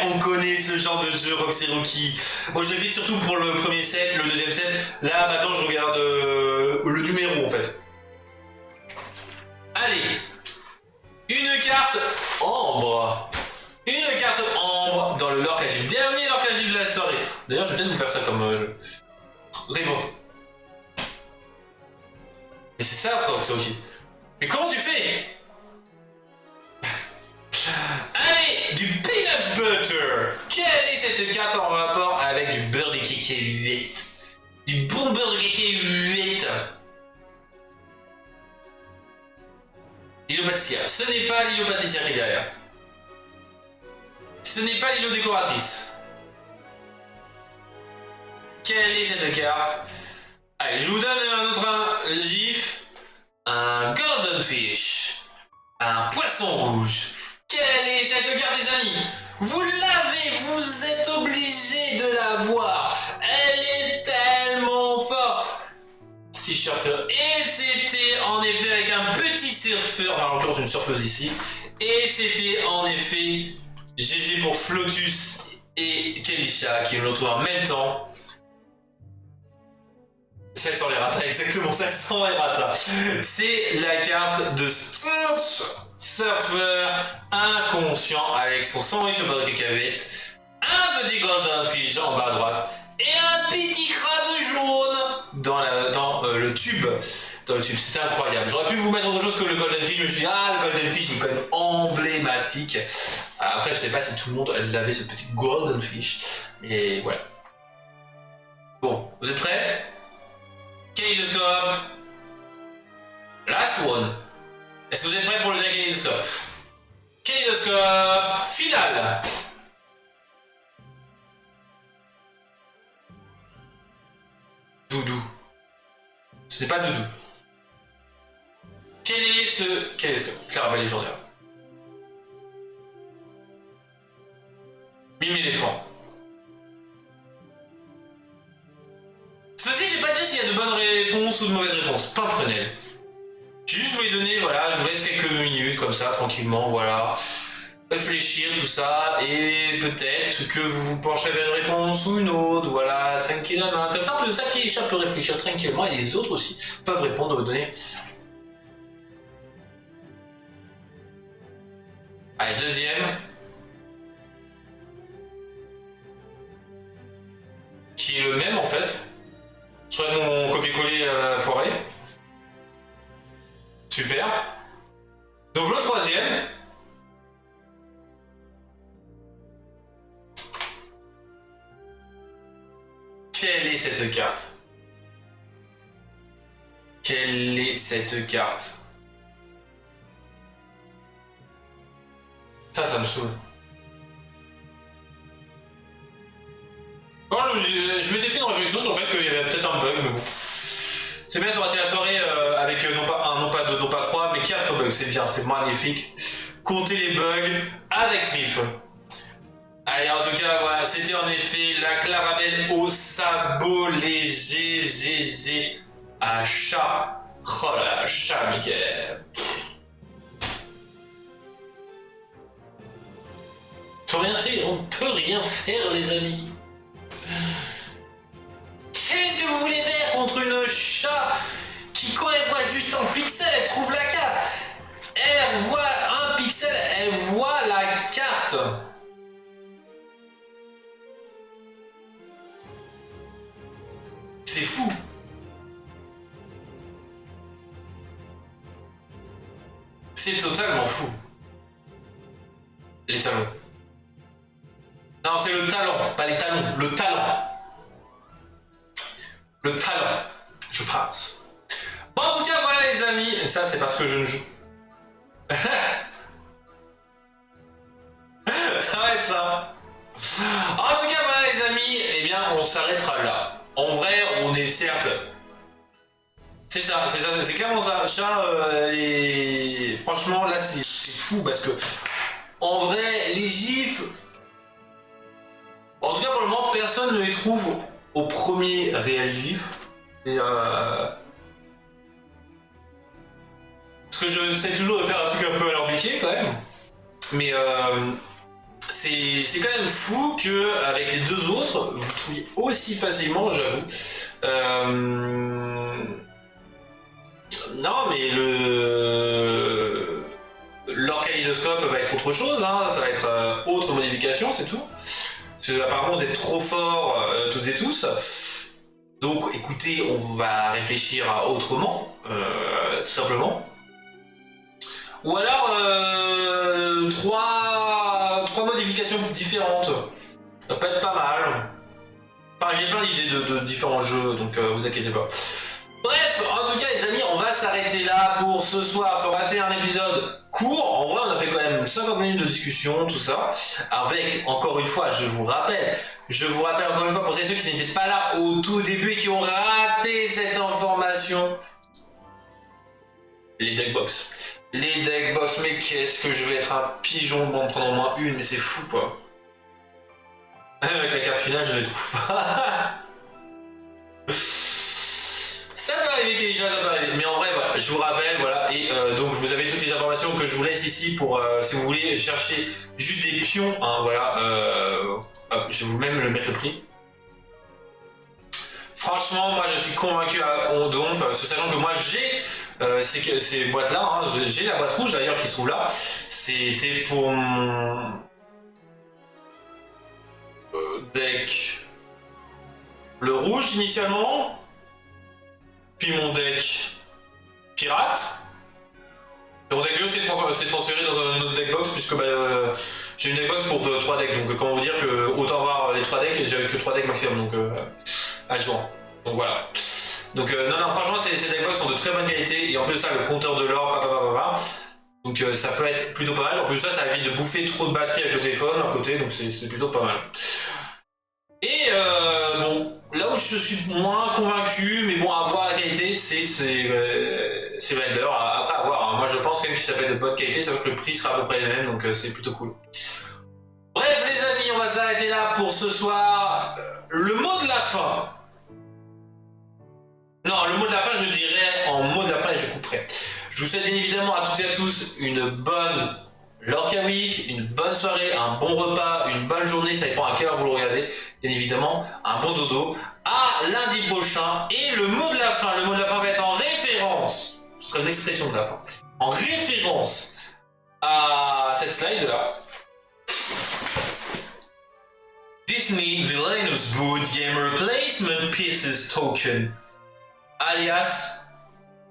On connaît ce genre de jeu, Roxy Rookie. Moi, je l'ai fait surtout pour le premier set, le deuxième set. Là, maintenant, je regarde le numéro, en fait. Allez. Une carte ambre. Une carte ambre dans le Lore Kajif. Dernier Lore Kajif de la soirée. D'ailleurs, je vais peut-être vous faire ça comme jeu. Raymond. Mais c'est ça, Roxy Rookie. Mais comment tu fais? Allez, du peanut butter. Quelle est cette carte en rapport avec du beurre de cacahuète? Du bon beurre de cacahuète. L'îlot pâtissière. Ce n'est pas l'îlot pâtissière qui est derrière. Ce n'est pas l'îlot décoratrice. Quelle est cette carte? Allez, je vous donne un autre gif. Un golden fish. Un poisson rouge. Quelle est cette carte, les amis? Vous l'avez, vous êtes obligé de la voir. Elle est tellement forte. Sea Surfer. Et c'était en effet avec un petit surfeur, enfin en l'occurrence une surfeuse ici. Et c'était en effet GG pour Flotus et Kelisha qui me retrouvent en même temps. Ça sent les ratas, exactement, ça sent les ratas. C'est la carte de surfeur inconscient avec son sandwich au beurre de cacahuète, un petit golden fish en bas à droite et un petit crabe jaune dans le tube. Dans le tube, c'était incroyable. J'aurais pu vous mettre autre chose que le golden fish, je me suis dit, le golden fish il est quand même emblématique. Après, je sais pas si tout le monde l'avait ce petit golden fish, et voilà. Bon, vous êtes prêts? Kaléidoscope. Last one. Est-ce que vous êtes prêts pour le dernier kaléidoscope? Kaléidoscope final. Doudou. Ce n'est pas Doudou. Quel est ce kaléidoscope? Clarabelle légendaire. Mime éléphant. Ceci, j'ai pas dit s'il y a de bonnes réponses ou de mauvaises réponses. Pimprenel. Juste, je voulais donner, voilà, je vous laisse quelques minutes comme ça, tranquillement, voilà. Réfléchir, tout ça, et peut-être que vous vous pencherez vers une réponse ou une autre, voilà, tranquillement. Comme ça, ça qui échappe peut réfléchir tranquillement, et les autres aussi peuvent répondre, donner. Allez, deuxième. Qui est le même en fait. Soit mon copier-coller foiré. Super. Donc le troisième. Quelle est cette carte? Quelle est cette carte? Ça me saoule. Bon, je m'étais fait une réflexion sur le fait qu'il y avait peut-être un bug, mais bon. C'est bien, ça aurait été la soirée avec non pas un, non pas deux, non pas trois, mais 4 bugs. C'est bien, c'est magnifique. Comptez les bugs avec Trif. Allez, en tout cas, voilà, c'était en effet la Clarabelle au sabot léger, GG à chat. Oh là là, chat, Michael. On peut rien faire, on peut rien faire, les amis. Qu'est-ce que vous voulez faire contre une chat qui, quand elle voit juste un pixel, elle trouve la carte? Elle voit un pixel, elle voit la carte. C'est fou. C'est totalement fou. Les talons. Non, c'est le talent, pas les talons, le talent. Le talent, je pense. Bon, en tout cas, voilà les amis, ça c'est parce que je ne joue. Ça va être ça. En tout cas, voilà les amis, eh bien, on s'arrêtera là. En vrai, on est certes... C'est ça, c'est clairement ça. Chat, et franchement, là, c'est fou parce que... En vrai, les gifs... En tout cas, pour le moment, personne ne les trouve au premier réel gif. Et parce que je sais toujours de faire un truc un peu à l'orbiqué quand même. Mais c'est quand même fou que avec les deux autres, vous trouviez aussi facilement, j'avoue. Non, mais leur kaléidoscope va être autre chose, hein. Ça va être autre modification, c'est tout. Parce que apparemment vous êtes trop forts toutes et tous. Donc écoutez, on va réfléchir à autrement, tout simplement. Ou alors trois modifications différentes. Ça peut être pas mal. Enfin, j'ai plein d'idées de différents jeux, donc vous inquiétez pas. Bref, en tout cas les amis, on va s'arrêter là pour ce soir sur 21 épisodes court. En vrai, on a fait quand même 50 minutes de discussion, tout ça. Avec, encore une fois, je vous rappelle encore une fois pour ceux qui n'étaient pas là au tout début et qui ont raté cette information. Les deckbox. Les deckbox, mais qu'est-ce que je vais être un pigeon de m'en prendre au moins une, mais c'est fou quoi. Avec la carte finale, je ne les trouve pas. Ça peut arriver Keisha, ça peut arriver. Mais en vrai, voilà, je vous rappelle, voilà, et donc vous avez toutes les informations que je vous laisse ici pour si vous voulez chercher juste des pions, hein, voilà. Hop, je vais vous même le mettre le prix. Franchement, moi je suis convaincu à Donf, sachant que moi j'ai ces boîtes-là, hein, j'ai la boîte rouge d'ailleurs qui se trouve là. C'était pour mon deck le rouge initialement. Puis mon deck pirate. Et mon deck Léo s'est transféré dans un autre deckbox puisque j'ai une deckbox pour 3 decks. Donc comment vous dire que autant avoir les 3 decks et j'avais que 3 decks maximum. Donc à jouer. Donc voilà. Donc non franchement ces deckbox sont de très bonne qualité et en plus de ça le compteur de l'or Donc ça peut être plutôt pas mal. En plus ça évite de bouffer trop de batterie avec le téléphone à côté, donc c'est plutôt pas mal. Et bon, là où je suis moins convaincu, mais bon, à voir la qualité, c'est ces vendors. Après, à voir. Hein. Moi, je pense quand même qu'ils s'appellent de bonne qualité, ça veut que le prix sera à peu près le même, donc c'est plutôt cool. Bref, les amis, on va s'arrêter là pour ce soir. Le mot de la fin. Non, le mot de la fin, je dirais en mot de la fin et je couperai. Je vous souhaite bien évidemment à toutes et à tous une bonne Lorca Week, une bonne soirée, un bon repas, une bonne journée, ça dépend à quelle heure vous le regardez, bien évidemment, un bon dodo. À lundi prochain, et le mot de la fin va être en référence, ce sera une expression de la fin, en référence à cette slide là. Disney Villainous Boot Game Replacement Pieces Token, alias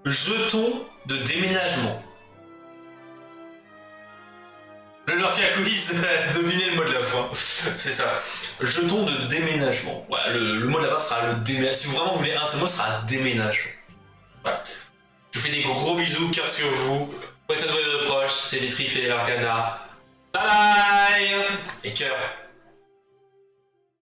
jeton de déménagement. Le Lorca Quiz, devinez le mot de la fin. C'est ça. Jeton de déménagement. Voilà, le mot de la fin sera le déménagement. Si vous vraiment voulez un seul mot, ce sera déménagement. Voilà. Je vous fais des gros bisous, cœur sur vous. Prenez soin de vos proches, c'est des Trifs et l'Arcana. Bye bye. Et cœur.